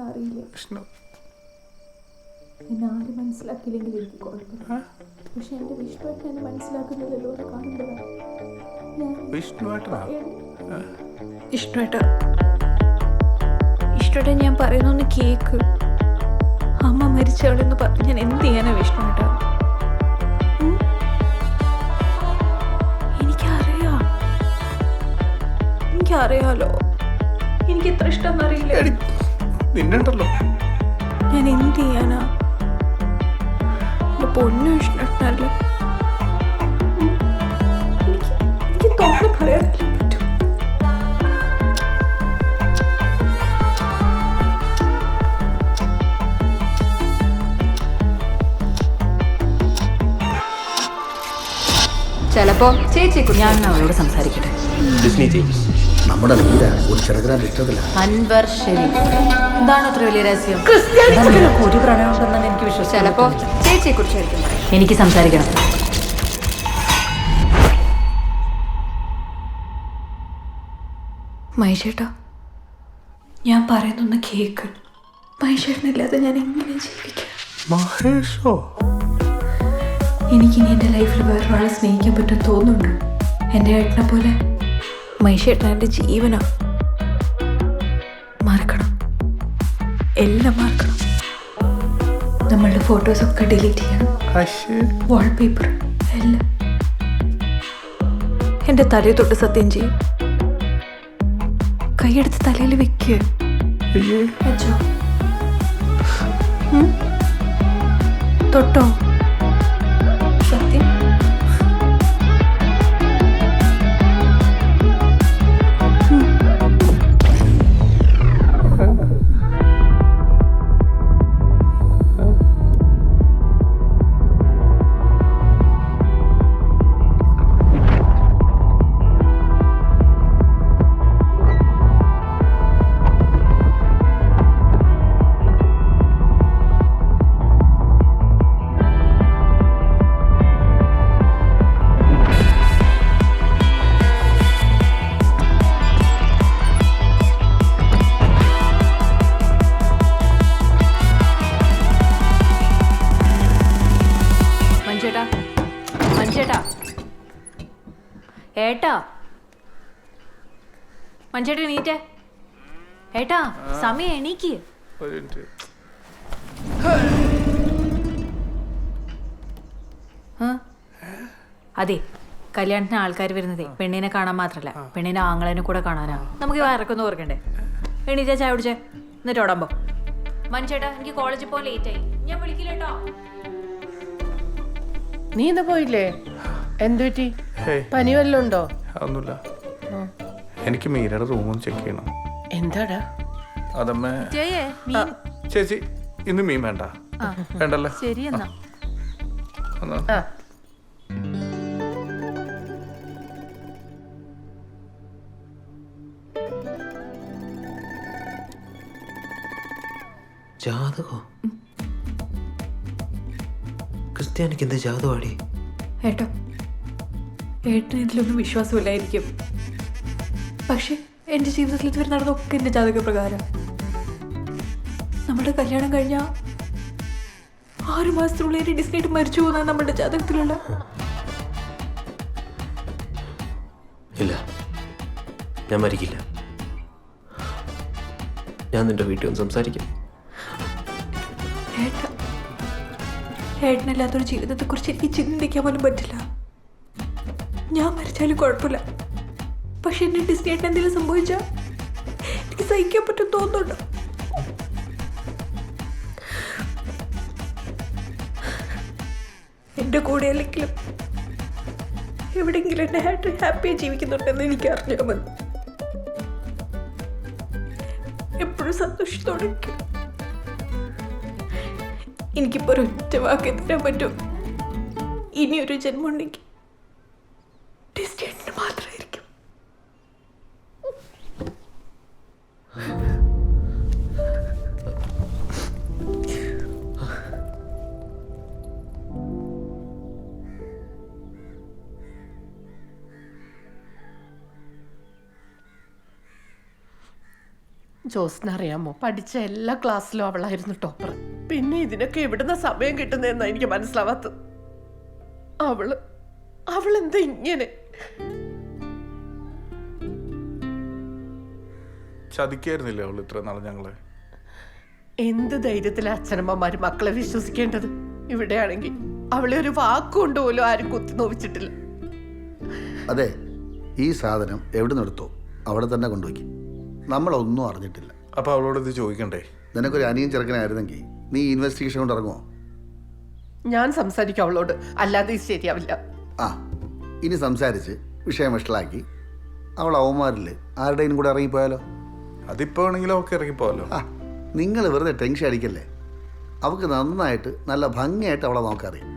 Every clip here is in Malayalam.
അറിയില്ല. എന്നെ ആരും മനസ്സിലാക്കിയില്ലെങ്കിൽ എനിക്ക് കുഴപ്പമില്ല. പക്ഷെ എൻ്റെ വിഷ്ണുവായിട്ട് എന്നെ മനസ്സിലാക്കുന്നില്ലല്ലോ എന്ന് കാണുമ്പോഴാണ് ഇഷ്ടമായിട്ട് ഞാൻ പറയുന്നൊന്ന് കേക്ക്. അമ്മ മരിച്ചവളെന്ന് പറഞ്ഞ് ഞാൻ എന്ത് ചെയ്യാനാ വിഷ്ണുവായിട്ടാ? എനിക്കറിയാലോ, എനിക്ക് എത്ര ഇഷ്ടം അറിയില്ല. ഞാൻ എന്ത് ചെയ്യാനാ? പൊന്നു ഇഷ്ടമല്ല. എനിക്ക് തുറന്ന് പറയാനല്ലേ പറ്റൂ. ചിലപ്പോ ചേച്ചി ഞാൻ അവളോട് സംസാരിക്കട്ടെ. നമ്മുടെ ഒരു ചെറുകിട ഇഷ്ടത്തില്ല. അൻവർ ഷെരീഫ് എന്താണ് അത്ര വലിയ രഹസ്യം? ഒരു പ്രണയം ഉണ്ടെന്നാണ് എനിക്ക് വിശ്വസിച്ചത്. ചിലപ്പോ ചേച്ചിയെ കുറിച്ചായിരിക്കും എനിക്ക് സംസാരിക്കണം. മഹേഷേട്ടാ, ഞാൻ പറയുന്നൊന്ന് കേക്ക്. മഹേഷേട്ടനില്ലാതെ ഞാൻ എങ്ങനെ ജീവിക്കാം? മഹേഷോ? എനിക്കിനി എൻ്റെ ലൈഫിൽ വേറൊരാളെ സ്നേഹിക്കാൻ പറ്റും തോന്നുന്നുണ്ട്. എൻ്റെ ഏട്ടനെ പോലെ മഹേഷേട്ടൻ എൻ്റെ ജീവനാ. മറക്കണം, എല്ലാം മറക്കണം. നമ്മളുടെ ഫോട്ടോസൊക്കെ ഡിലീറ്റ് ചെയ്യണം. വാൾപേപ്പർ എല്ലാം. എൻ്റെ തലയിൽ തൊട്ട് സത്യം ചെയ്യും. കൈയെടുത്ത് തലയിൽ വെക്ക്. വെച്ചോ? തൊട്ടോ? സത്യം. ഏട്ടാ, മഞ്ചേട്ടൻ എണീറ്റേ. ഏട്ടാ, സമയം എണീക്ക്. അതെ, കല്യാണത്തിന് ആൾക്കാർ വരുന്നതേ പെണ്ണിനെ കാണാൻ മാത്രല്ല, പെണ്ണിനെ ആങ്ങളേനെ കൂടെ കാണാനാ. നമുക്ക് ഇറക്കൊന്നും ഓർക്കണ്ടേ? എണീറ്റാ, ചായ കുടിച്ചേ, എന്നിട്ട് ഓടാമ്പോ. മഞ്ചേട്ടാ, എനിക്ക് കോളേജിൽ പോകാൻ ലേറ്റ് ആയി, ഞാൻ വിളിക്കില്ലേട്ടോ. നീ ഇന്ന് പോയില്ലേ? എന്ത് പറ്റി? പനി വല്ലതും ഉണ്ടോ? ഒന്നുമില്ല. എനിക്ക് മീരയുടെ റൂം ചെക്ക് ചെയ്യണം. എന്താടാ? അതമ്മേ ചേച്ചി, ഇന്ന് മീൻ വേണ്ട. വേണ്ടല്ലോ. ശരി എന്നാ. ജാതകോ? ക്രിസ്ത്യാനിക്ക് എന്ത് ജാതകമാടി? ഏട്ടോ, ഏട്ടന് ഇതിലൊന്നും വിശ്വാസമില്ലായിരിക്കും. പക്ഷെ എൻ്റെ ജീവിതത്തിൽ ഇതുവരെ നടന്നൊക്കെ എൻ്റെ ജാതക പ്രകാരം. നമ്മുടെ കല്യാണം കഴിഞ്ഞ 6 മാസത്തിനുള്ളിൽ എൻ്റെ ഡിസ്നേറ്റ് മരിച്ചു പോകുന്ന നമ്മുടെ ജാതകത്തിലുള്ള. ഇല്ല, ഞാൻ മരിക്കില്ല. ഞാൻ നിന്റെ വീട്ടിൽ ഒന്ന് സംസാരിക്കാം. ഏട്ടനില്ലാത്തൊരു ജീവിതത്തെക്കുറിച്ച് എനിക്ക് ചിന്തിക്കാൻ പോലും പറ്റില്ല. ഞാൻ മരിച്ചാലും കുഴപ്പമില്ല, പക്ഷെ എൻ്റെ ഡിസ്നേറ്റിന് എന്തെങ്കിലും സംഭവിച്ചാൽ എനിക്ക് സഹിക്കാൻ പറ്റും തോന്നുന്നുണ്ടോ? എൻ്റെ കൂടെ അല്ലെങ്കിലും എവിടെയെങ്കിലും എൻ്റെ ഏട്ടൻ ഹാപ്പിയായി ജീവിക്കുന്നുണ്ടെന്ന് എനിക്ക് അറിഞ്ഞാൽ മതി. എപ്പോഴും സന്തോഷത്തോടെ എനിക്കിപ്പോൾ ഒരു ഒറ്റ വാക്ക് തരാൻ പറ്റും. ഇനിയൊരു ജന്മം ഉണ്ടെങ്കിൽ ഡിസ്റ്റേറ്റിന് മാത്രമായിരിക്കും. ജോസിനറിയാമോ, പഠിച്ച എല്ലാ ക്ലാസ്സിലും അവളായിരുന്നു ടോപ്പർ. പിന്നെ ഇതിനൊക്കെ എവിടുന്ന സമയം കിട്ടുന്നതെന്നാ എനിക്ക് മനസ്സിലാവാത്തത്. അവളെന്താ ഇങ്ങനെ? ചതിക്കായിരുന്നില്ലേ അവൾ ഇത്ര നാളെ ഞങ്ങളെ? എന്ത് ധൈര്യത്തിലാ അച്ഛനമ്മമാര് മക്കളെ വിശ്വസിക്കേണ്ടത്? ഇവിടെയാണെങ്കിൽ അവളെ ഒരു വാക്കുകൊണ്ട് പോലും ആരും കുത്തി നോവിച്ചിട്ടില്ല. അതെ, ഈ സാധനം എവിടെ നിന്നെടുത്തോ അവിടെ തന്നെ കൊണ്ടുപോയി. നമ്മളൊന്നും അറിഞ്ഞിട്ടില്ല. അപ്പൊ അവളോട് ഇത് ചോദിക്കണ്ടേ? നിനക്കൊരു അനിയൻ ചെറുക്കനായിരുന്നെങ്കിൽ നീ ഇൻവെസ്റ്റിഗേഷൻ കൊണ്ട് ഇറങ്ങുമോ? ഞാൻ സംസാരിക്കും അവളോട്, അല്ലാതെ ഇത് ശരിയാവില്ല. ആ, ഇനി സംസാരിച്ച് വിഷയം വഷളാക്കി അവൾ അവന്മാരിൽ ആരുടെയും കൂടെ ഇറങ്ങിപ്പോയാലോ? അതിപ്പോ ആണെങ്കിലും അവൾക്ക് ഇറങ്ങിപ്പോവല്ലോ. ആ, നിങ്ങൾ വെറുതെ ടെൻഷൻ അടിക്കല്ലേ. അവൾക്ക് നന്നായിട്ട് നല്ല ഭംഗിയായിട്ട് അവളെ നോക്കറിയാം.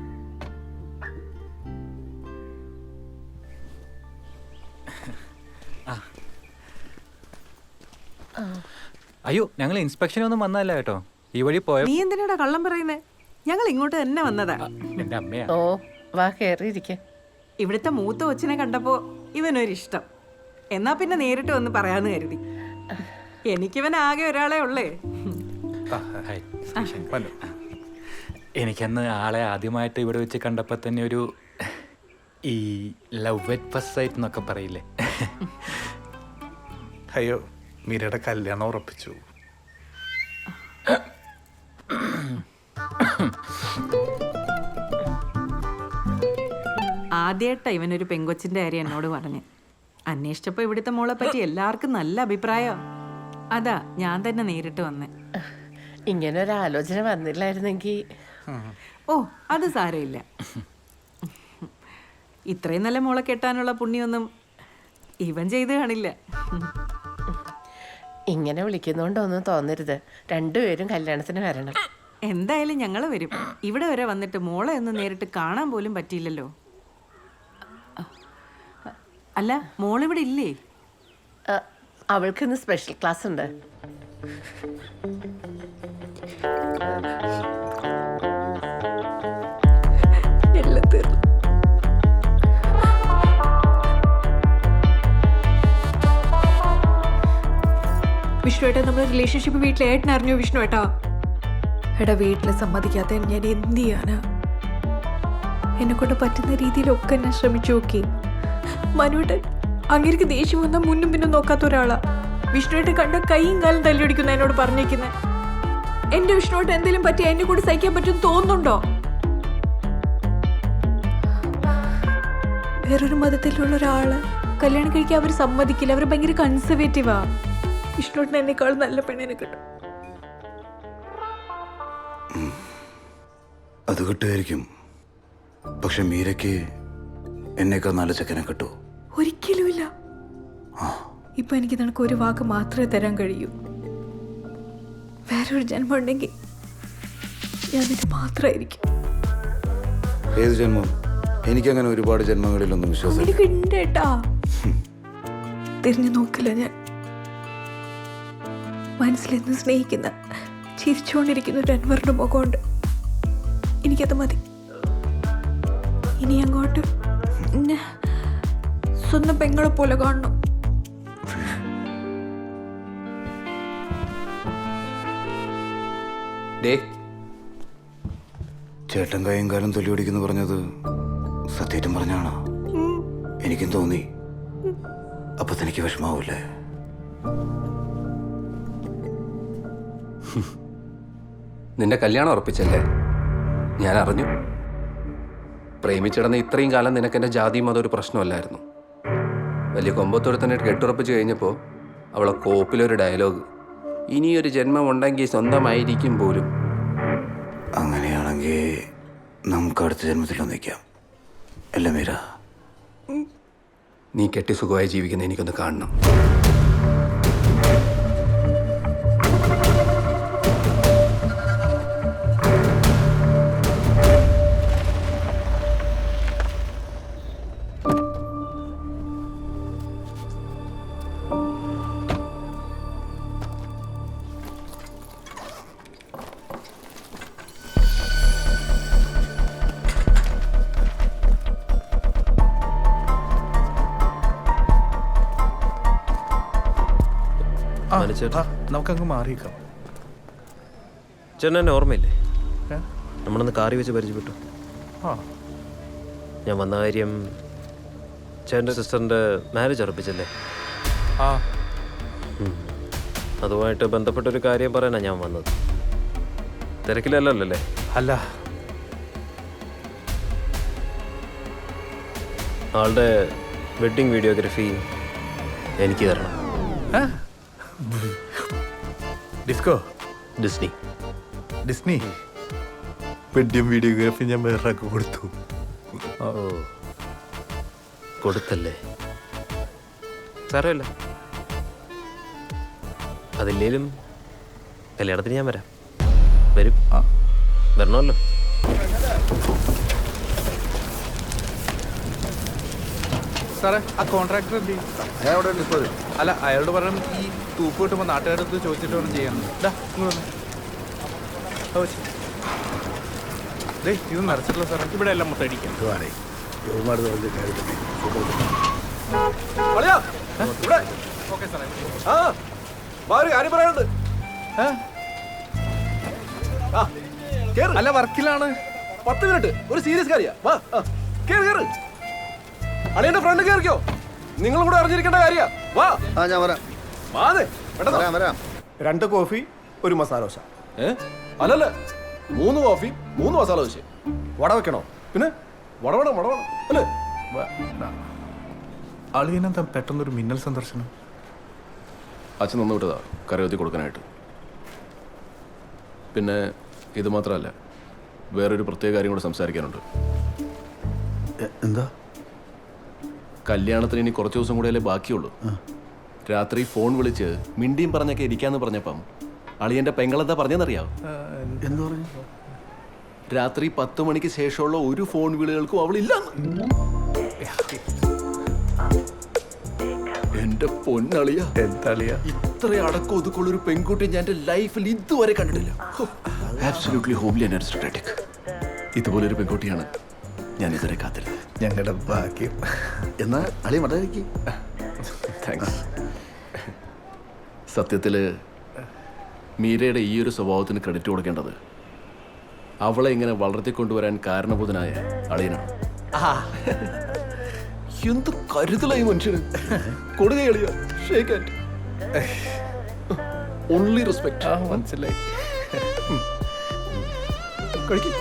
അയ്യോ, ഞങ്ങൾ ഇൻസ്പെക്ഷനൊന്നും വന്നതല്ല കേട്ടോ. ഈ വഴി പോയ നീ എന്തിനാടാ കള്ളം പറയുന്നേ? ഞങ്ങൾ ഇങ്ങോട്ട് തന്നെ വന്നതാ. എന്റെ അമ്മയാ. ഓ, വാ കയറിയിരിക്കെ. ഇവിടുത്തെ മൂത്ത കൊച്ചിനെ കണ്ടപ്പോ ഇവനൊരിഷ്ടം. എന്നാ പിന്നെ നേരിട്ട് വന്ന് പറയാന്ന് കരുതി. എനിക്കിവൻ ആകെ ഒരാളെ ഉള്ളേ. ഹായ്. വന്നു. എനിക്കന്ന് ആളെ ആദ്യമായിട്ട് ഇവിടെ വെച്ച് കണ്ടപ്പോൾ തന്നെ ഒരു ഈ ലവ് അറ്റ് ഫസ്റ്റ് സൈറ്റ് എന്നൊക്കെ പറയില്ലേ. അയ്യോ, മീരയുടെ കല്യാണം ഉറപ്പിച്ചു. ആദ്യമായിട്ടാ ഇവനൊരു പെങ്കൊച്ചിന്റെ കാര്യം എന്നോട് പറഞ്ഞ്. അന്വേഷിച്ചപ്പോ ഇവിടുത്തെ മോളെ പറ്റി എല്ലാവർക്കും നല്ല അഭിപ്രായം. അതാ ഞാൻ തന്നെ നേരിട്ട് വന്നേ. ഇങ്ങനെ ഒരു ആലോചന വന്നില്ലായിരുന്നെങ്കിൽ. ഓ, അത് സാരമില്ല. ഇത്രയും നല്ല മോളെ കെട്ടാനുള്ള പുണ്യൊന്നും ഇവൻ ചെയ്ത് കാണില്ല. ഇങ്ങനെ വിളിക്കുന്നോണ്ടൊന്നും തോന്നരുത്. രണ്ടുപേരും കല്യാണത്തിന് വരണം. എന്തായാലും ഞങ്ങൾ വരും. ഇവിടെ വരെ വന്നിട്ട് മോളെ ഒന്ന് നേരിട്ട് കാണാൻ പോലും പറ്റിയില്ലല്ലോ. അല്ല, മോളിവിടെ ഇല്ലേ? അവൾക്കിന്ന് സ്പെഷ്യൽ ക്ലാസ് ഉണ്ട്. വിഷ്ണു ഏട്ടാ, നമ്മുടെ റിലേഷൻഷിപ്പ് വീട്ടിൽ ഏട്ടനറിഞ്ഞു വിഷ്ണു ഏട്ടാ? എടാ, വീട്ടിൽ സമ്മതിക്കാത്ത ഞാൻ എന്ത് ചെയ്യാനാ? എന്നെ കൊണ്ട് പറ്റുന്ന രീതിയിലൊക്കെ ഞാൻ ശ്രമിച്ചു നോക്കി. മനുവേട്ടൻ അങ്ങേർക്ക് ദേഷ്യം വന്നാൽ മുന്നും പിന്നും നോക്കാത്ത ഒരാളാ. വിഷ്ണുവേട്ടൻ കണ്ട കൈയും കാലും തല്ലിയൊടിക്കുന്ന എന്നോട് പറഞ്ഞേക്കുന്നത്. എന്റെ വിഷ്ണുവേട്ടൻ എന്തെങ്കിലും പറ്റി എന്നെ കൂടി സഹിക്കാൻ പറ്റും തോന്നുന്നുണ്ടോ? വേറൊരു മതത്തിലുള്ള ഒരാള് കല്യാണം കഴിക്കാൻ അവർ സമ്മതിക്കില്ല. അവർ ഭയങ്കര കൺസർവേറ്റീവാ. വിഷ്ണുവേട്ടൻ എന്നെക്കാൾ നല്ല പെണ്ണിനെ കിട്ടും. അത് കിട്ടുമായിരിക്കും. പക്ഷെ മീരയ്ക്ക് എന്നേക്കാൾ നല്ല ചെക്കനെ കിട്ടൂ. ഒരിക്കലുമില്ല. ഇപ്പൊ എനിക്ക് നിനക്ക് ഒരു വാക്ക് മാത്രമേ തരാൻ കഴിയൂ. വേറൊരു ജന്മം ഉണ്ടെങ്കിൽ ഞാൻ നിന്റെ മാത്രമായിരിക്കും. ഏത് ജന്മം? എനിക്കങ്ങനെ ഒരുപാട് ജന്മങ്ങളിലൊന്നും വിശ്വാസം. എനിക്ക് ഉണ്ട് ഏട്ടാ. തിരിഞ്ഞു നോക്കില്ല ഞാൻ. മനസ്സിലെന്ന് സ്നേഹിക്കുന്ന ചിരിച്ചുകൊണ്ടിരിക്കുന്ന ഒരു അൻവറിന്റെ മുഖമുണ്ട്. എനിക്കത് മതി. ഇനി അങ്ങോട്ട് സ്വന്തം പെങ്ങളെ പോലെ കാണണം. ചേട്ടൻ കൈയും കാലം തൊല്ലിയൊടിക്കുന്നു പറഞ്ഞത് സത്യേറ്റം പറഞ്ഞാണോ? എനിക്കും തോന്നി. അപ്പൊ തനിക്ക് വിഷമാവൂലേ? നിന്റെ കല്യാണം ഉറപ്പിച്ചല്ലേ? ഞാൻ അറിഞ്ഞു. പ്രേമിച്ചിടന്ന് ഇത്രയും കാലം നിനക്ക് എൻ്റെ ജാതിയും അതൊരു പ്രശ്നമല്ലായിരുന്നു. വലിയ കൊമ്പത്തോടെ കെട്ടുറപ്പിച്ച് കഴിഞ്ഞപ്പോൾ അവളെ കോപ്പിലൊരു ഡയലോഗ്, ഇനിയൊരു ജന്മം ഉണ്ടെങ്കിൽ സ്വന്തമായിരിക്കും പോലും. അങ്ങനെയാണെങ്കിൽ നമുക്ക് അടുത്ത ജന്മത്തിൽ ഒന്നിക്കാം അല്ലേ മീര? നീ കെട്ടി സുഖമായി ജീവിക്കുന്ന എനിക്കൊന്ന് കാണണം. നമുക്കങ്ങ് മാറിയേക്കാം. ചേട്ടൻ എന്നെ ഓർമ്മയില്ലേ? ഏ? നമ്മളൊന്ന് കാറി വെച്ച് പരിചയപ്പെട്ടു. ആ ഞാൻ വന്ന കാര്യം ചേട്ടൻ്റെ സിസ്റ്ററിൻ്റെ മാരേജ് ഉറപ്പിച്ചല്ലേ? ആ അതുമായിട്ട് ബന്ധപ്പെട്ടൊരു കാര്യം പറയാനാണ് ഞാൻ വന്നത്. തിരക്കിലല്ലോ അല്ലേ? അല്ല, ആളുടെ വെഡ്ഡിങ് വീഡിയോഗ്രാഫി എനിക്ക് തരണം. Disco Disney. Disney wedding videography ഞാൻ വേറൊക്കെ കൊടുത്തു. ഓ കൊടുത്തല്ലേ? സാരമില്ല, അതില്ലേലും കല്യാണത്തിന് ഞാൻ വരാം. വരും, വരണമല്ലോ. സാറേ, ആ കോൺട്രാക്ടർ എന്ത് ചെയ്യും? ഞാൻ അവിടെ ഡിസ്കോ അല്ല, അയാളോട് പറയണം ഈ തൂപ്പ് കിട്ടുമ്പോൾ നാട്ടുകാരടുത്ത് ചോദിച്ചിട്ട് വേണം ചെയ്യാൻ. ഇത് നിറച്ചിട്ടില്ല സാറേ, ഇവിടെ എല്ലാം മൊത്തം അടിക്കാം. ഇതുവാണേ യുവമാർ പറഞ്ഞ കാര്യത്തിൽ ഓക്കെ സാറേ. അല്ല, വർക്കിലാണ്. 10 മിനിറ്റ്, ഒരു സീരിയസ് കാര്യ. അളിയന്റെ ഫ്രണ്ട് കേറിക്കോ, നിങ്ങൾ കൂടെ അറിഞ്ഞിരിക്കേണ്ട കാര്യ. വാ, ആ ഞാൻ വരാം വരാം വരാം. 2 കോഫി 1 മസാല ദോശ. അല്ലല്ല, 3 കോഫി 3 മസാല ദോശ. വട വെക്കണോ? പിന്നെ വടവണം അല്ലേ? അളിയനെന്താ പെട്ടെന്നൊരു മിന്നൽ സന്ദർശനം? അച്ഛൻ തന്നു വിട്ടതാ കറിവത്തി കൊടുക്കാനായിട്ട്. പിന്നെ ഇത് മാത്രമല്ല, വേറൊരു പ്രത്യേക കാര്യം കൂടെ സംസാരിക്കാനുണ്ട്. എന്താ? കല്യാണത്തിന് ഇനി കുറച്ച് ദിവസം കൂടെയല്ലേ ബാക്കിയുള്ളൂ. രാത്രി ഫോൺ വിളിച്ച് മിണ്ടിയും പറഞ്ഞൊക്കെ ഇരിക്കാന്ന് പറഞ്ഞപ്പം അളിയന്റെ പെങ്ങളെന്താ പറഞ്ഞെന്നറിയാവോ? എന്ത് പറഞ്ഞു? രാത്രി 10 മണിക്ക് ശേഷമുള്ള ഒരു ഫോൺ വിളികൾക്കും അവളില്ലെന്ന്. എന്റെ പൊന്നളിയ, എന്താളിയാ ഇത്ര അടക്കം ഒതുക്കുള്ളൊരു പെൺകുട്ടി ഞാൻ എന്റെ ലൈഫിൽ ഇതുവരെ കണ്ടിട്ടില്ല. Absolutely homely and aristocratic. ഇതുപോലൊരു പെൺകുട്ടിയാണ് ഞാൻ ഇതുവരെ കാത്തിരുന്നത്. ഞങ്ങളുടെ ഭാഗ്യം. എന്നാ അളി മടക്കി. താങ്ക്സ്. സത്യത്തില് മീരയുടെ ഈ ഒരു സ്വഭാവത്തിന് ക്രെഡിറ്റ് കൊടുക്കേണ്ടത് അവളെ ഇങ്ങനെ വളർത്തിക്കൊണ്ടുവരാൻ കാരണഭൂതനായ അളിയനാണ്. എന്ത് കരുതലായി മനുഷ്യന്. കൊടുകയളിയ ഷേക്ക് ഹാൻഡ്. Only respect. മനസ്സിലായി. കഴിക്കും.